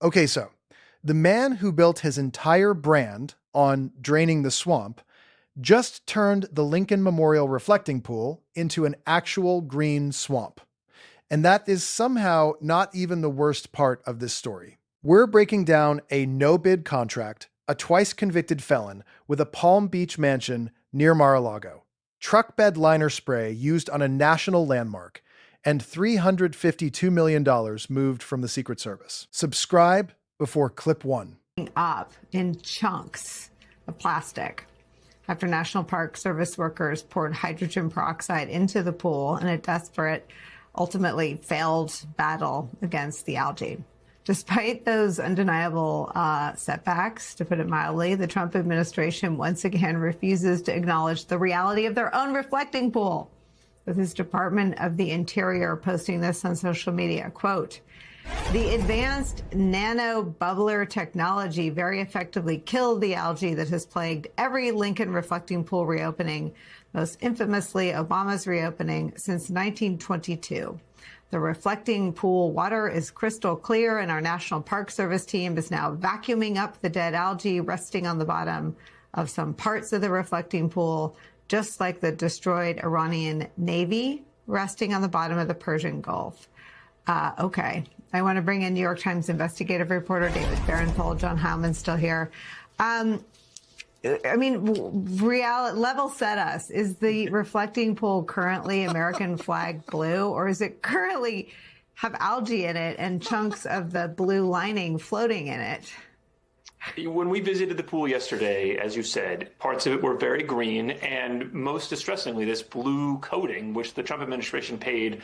Okay, so the man who built his entire brand on draining the swamp just turned the Lincoln Memorial reflecting pool into an actual green swamp. And that is somehow not even the worst part of this story. We're breaking down a no-bid contract, a twice-convicted felon with a Palm Beach mansion near Mar-a-Lago, truck bed liner spray used on a national landmark, and $352 million moved from the Secret Service. Subscribe before clip one. Up in chunks of plastic after National Park Service workers poured hydrogen peroxide into the pool in a desperate, ultimately failed battle against the algae. Despite those undeniable setbacks, to put it mildly, the Trump administration once again refuses to acknowledge the reality of their own reflecting pool, with his Department of the Interior posting this on social media. Quote, "The advanced nano bubbler technology very effectively killed the algae that has plagued every Lincoln reflecting pool reopening, most infamously Obama's reopening, since 1922. The reflecting pool water is crystal clear, and our National Park Service team is now vacuuming up the dead algae resting on the bottom of some parts of the reflecting pool, just like the destroyed Iranian Navy resting on the bottom of the Persian Gulf." Okay. I want to bring in New York Times investigative reporter David Barenthal. John Howman's still here. Level set us. Is the reflecting pool currently American flag blue, or is it currently have algae in it and chunks of the blue lining floating in it? When we visited the pool yesterday, as you said, parts of it were very green, and most distressingly, this blue coating, which the Trump administration paid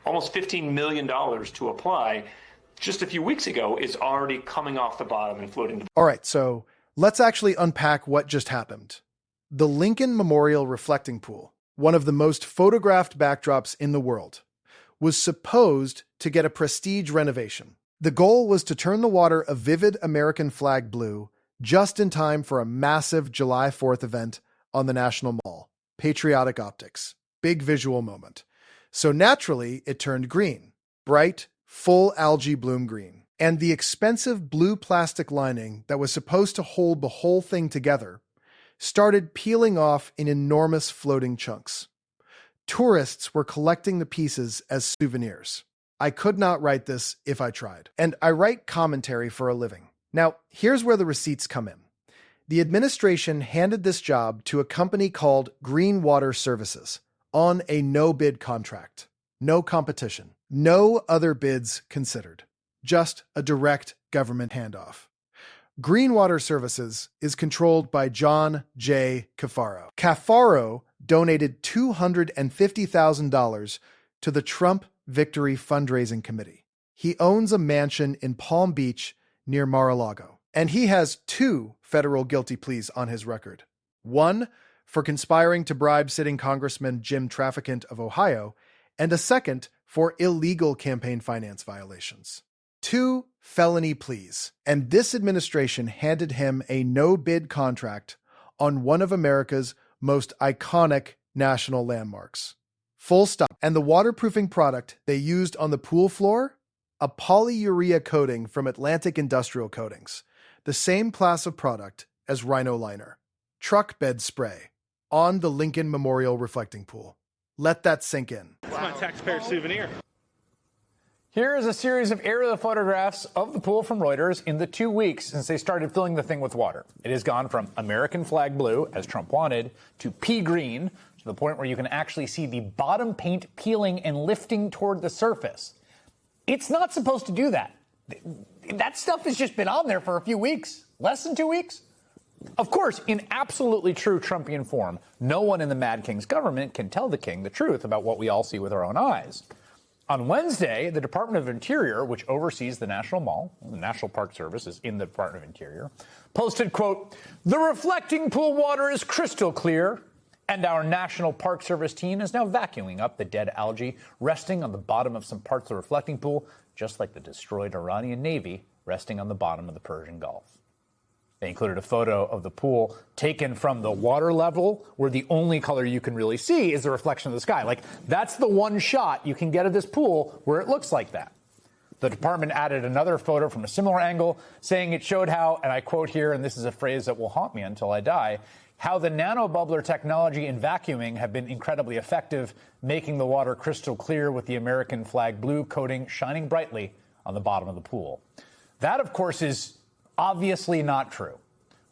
almost $15 million to apply just a few weeks ago, is already coming off the bottom and floating. All right, so let's actually unpack what just happened. The Lincoln Memorial reflecting pool, one of the most photographed backdrops in the world, was supposed to get a prestige renovation. The goal was to turn the water a vivid American flag blue just in time for a massive July 4th event on the National Mall. Patriotic optics. Big visual moment. So naturally, it turned green. Bright, full algae bloom green. And the expensive blue plastic lining that was supposed to hold the whole thing together started peeling off in enormous floating chunks. Tourists were collecting the pieces as souvenirs. I could not write this if I tried. And I write commentary for a living. Now, here's where the receipts come in. The administration handed this job to a company called Green Water Services on a no-bid contract. No competition. No other bids considered. Just a direct government handoff. Green Water Services is controlled by John J. Caffaro. Caffaro donated $250,000 to the Trump Victory Fundraising Committee. He owns a mansion in Palm Beach near Mar-a-Lago, and he has 2 federal guilty pleas on his record. One for conspiring to bribe sitting Congressman Jim Traficant of Ohio, and a second for illegal campaign finance violations. 2 felony pleas, and this administration handed him a no-bid contract on one of America's most iconic national landmarks. Full stop. And the waterproofing product they used on the pool floor? A polyurea coating from Atlantic Industrial Coatings, the same class of product as Rhino Liner. Truck bed spray on the Lincoln Memorial reflecting pool. Let that sink in. It's my taxpayer souvenir. Here is a series of aerial photographs of the pool from Reuters in the 2 weeks since they started filling the thing with water. It has gone from American flag blue, as Trump wanted, to pea green, to the point where you can actually see the bottom paint peeling and lifting toward the surface. It's not supposed to do that. That stuff has just been on there for a few weeks, less than 2 weeks. Of course, in absolutely true Trumpian form, no one in the Mad King's government can tell the king the truth about what we all see with our own eyes. On Wednesday, the Department of Interior, which oversees the National Mall, the National Park Service is in the Department of Interior, posted, quote, "The reflecting pool water is crystal clear, and our National Park Service team is now vacuuming up the dead algae resting on the bottom of some parts of the reflecting pool, just like the destroyed Iranian Navy resting on the bottom of the Persian Gulf." They included a photo of the pool taken from the water level, where the only color you can really see is the reflection of the sky. Like, that's the one shot you can get of this pool where it looks like that. The department added another photo from a similar angle, saying it showed how, and I quote here, and this is a phrase that will haunt me until I die, how the nanobubbler technology and vacuuming have been incredibly effective, making the water crystal clear with the American flag blue coating shining brightly on the bottom of the pool. That, of course, is obviously not true.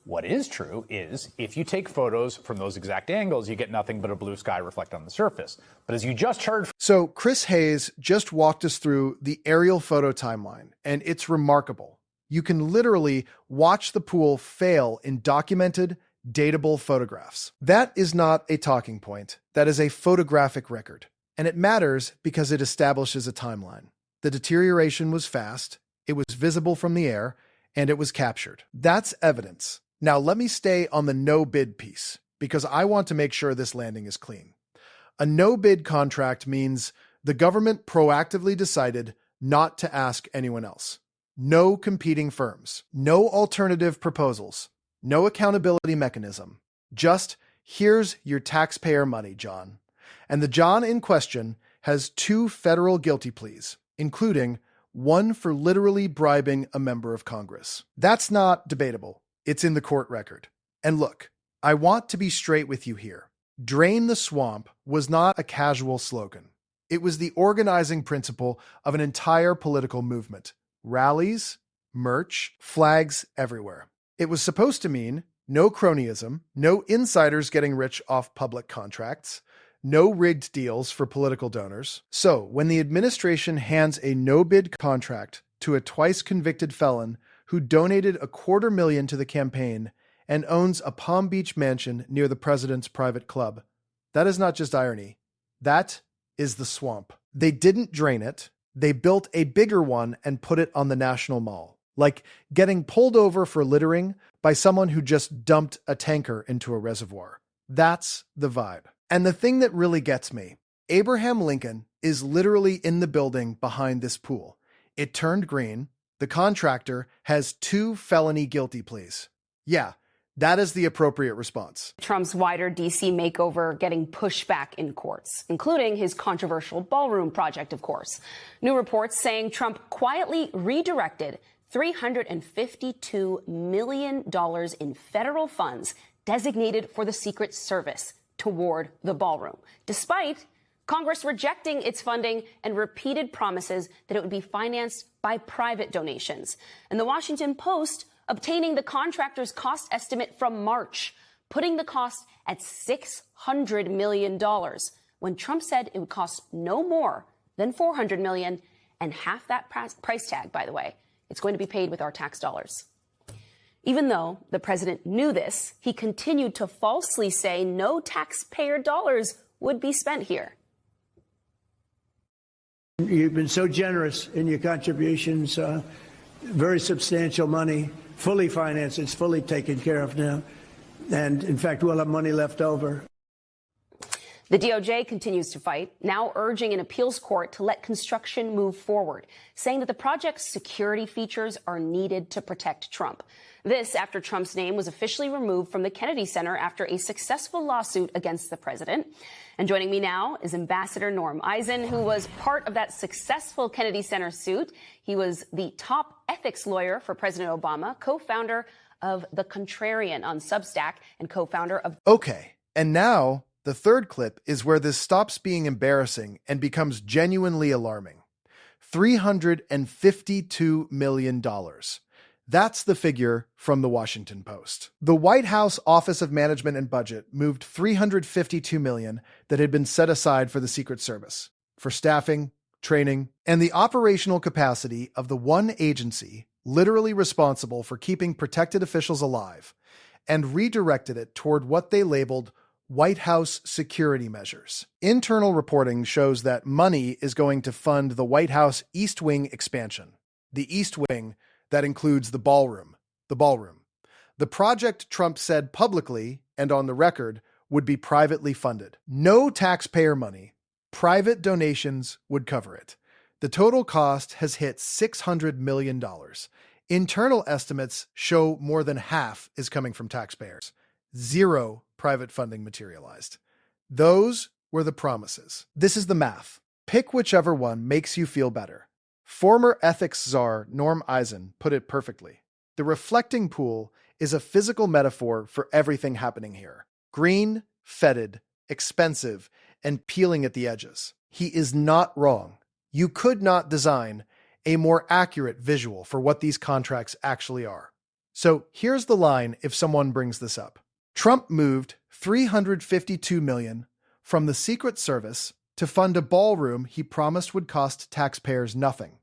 What is true is if you take photos from those exact angles, you get nothing but a blue sky reflect on the surface. But as you just heard... So Chris Hayes just walked us through the aerial photo timeline, and it's remarkable. You can literally watch the pool fail in documented, datable photographs. That is not a talking point. That is a photographic record. And it matters because it establishes a timeline. The deterioration was fast, it was visible from the air, and it was captured. That's evidence. Now let me stay on the no-bid piece, because I want to make sure this landing is clean. A no-bid contract means the government proactively decided not to ask anyone else. No competing firms, no alternative proposals, no accountability mechanism. Just, here's your taxpayer money, John. And the John in question has 2 federal guilty pleas, including one for literally bribing a member of Congress. That's not debatable. It's in the court record. And look, I want to be straight with you here. Drain the swamp was not a casual slogan. It was the organizing principle of an entire political movement. Rallies, merch, flags everywhere. It was supposed to mean no cronyism, no insiders getting rich off public contracts, no rigged deals for political donors. So when the administration hands a no-bid contract to a twice-convicted felon who donated $250,000 to the campaign and owns a Palm Beach mansion near the president's private club, that is not just irony. That is the swamp. They didn't drain it. They built a bigger one and put it on the National Mall. Like getting pulled over for littering by someone who just dumped a tanker into a reservoir. That's the vibe. And the thing that really gets me, Abraham Lincoln is literally in the building behind this pool. It turned green. The contractor has 2 felony guilty pleas. Yeah, that is the appropriate response. Trump's wider D.C. makeover getting pushback in courts, including his controversial Ballroom project, of course. New reports saying Trump quietly redirected $352 million in federal funds designated for the Secret Service toward the Ballroom, despite Congress rejecting its funding and repeated promises that it would be financed by private donations. And the Washington Post obtaining the contractor's cost estimate from March, putting the cost at $600 million, when Trump said it would cost no more than $400 million, and half that price tag, by the way, it's going to be paid with our tax dollars. Even though the president knew this, he continued to falsely say no taxpayer dollars would be spent here. You've been so generous in your contributions, very substantial money, fully financed. It's fully taken care of now. And in fact, we'll have money left over. The DOJ continues to fight, now urging an appeals court to let construction move forward, saying that the project's security features are needed to protect Trump. This after Trump's name was officially removed from the Kennedy Center after a successful lawsuit against the president. And joining me now is Ambassador Norm Eisen, who was part of that successful Kennedy Center suit. He was the top ethics lawyer for President Obama, co-founder of The Contrarian on Substack, and co-founder of... Okay, and now the third clip is where this stops being embarrassing and becomes genuinely alarming. $352 million. That's the figure from the Washington Post. The White House Office of Management and Budget moved $352 million that had been set aside for the Secret Service, for staffing, training, and the operational capacity of the one agency literally responsible for keeping protected officials alive, and redirected it toward what they labeled White House security measures. Internal reporting shows that money is going to fund the White House East Wing expansion. The East Wing that includes the Ballroom. The project Trump said publicly and on the record would be privately funded. No taxpayer money. Private donations would cover it. The total cost has hit $600 million. Internal estimates show more than half is coming from taxpayers. 0 private funding materialized. Those were the promises. This is the math. Pick whichever one makes you feel better. Former ethics czar Norm Eisen put it perfectly. The reflecting pool is a physical metaphor for everything happening here. Green, fetid, expensive, and peeling at the edges. He is not wrong. You could not design a more accurate visual for what these contracts actually are. So here's the line if someone brings this up. Trump moved $352 million from the Secret Service to fund a ballroom he promised would cost taxpayers nothing,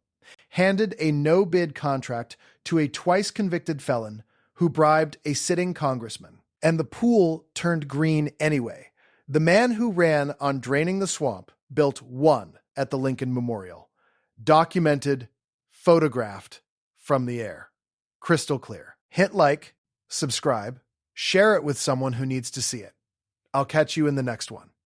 handed a no-bid contract to a twice-convicted felon who bribed a sitting congressman, and the pool turned green anyway. The man who ran on draining the swamp built one at the Lincoln Memorial. Documented, photographed from the air. Crystal clear. Hit like, subscribe, share it with someone who needs to see it. I'll catch you in the next one.